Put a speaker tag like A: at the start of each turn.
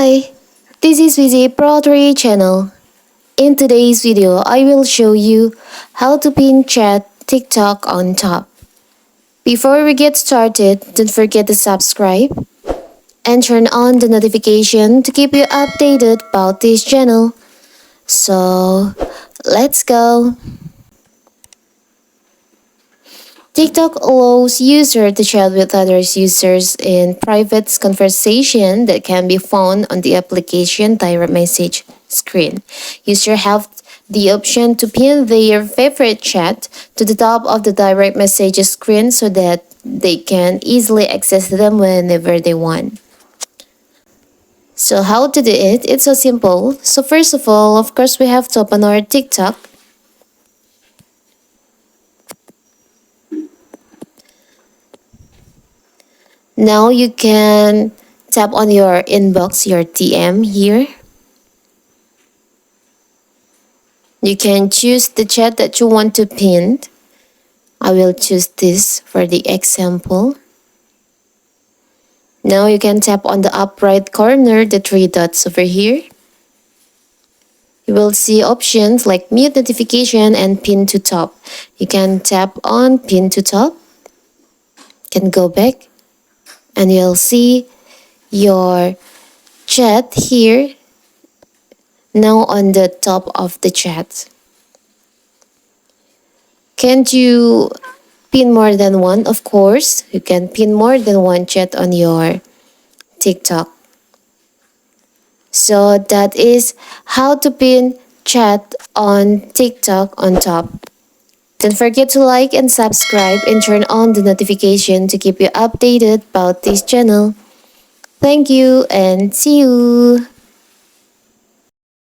A: Hi, this is Vijay Pro3 channel. In today's video, I will show you how to pin chat TikTok on top. Before we get started, don't forget to subscribe and turn on the notification to keep you updated about this channel. So, let's go. TikTok allows users to chat with other users in private conversation that can be found on the application direct message screen. Users have the option to pin their favorite chat to the top of the direct message screen so that they can easily access them whenever they want. So how to do it? It's so simple. So first of all, of course, we have to open our TikTok. Now you can tap on your inbox, your TM here. You can choose the chat that you want to pin. I will choose this for the example. Now you can tap on the up right corner, the three dots over here. You will see options like mute notification and pin to top. You can tap on pin to top. You can go back and you'll see your chat here now on the top of the chat. Can't you pin more than one? Of course, you can pin more than one chat on your TikTok. So that is how to pin chat on TikTok on top. Don't forget to like and subscribe and turn on the notification to keep you updated about this channel. Thank you and see you.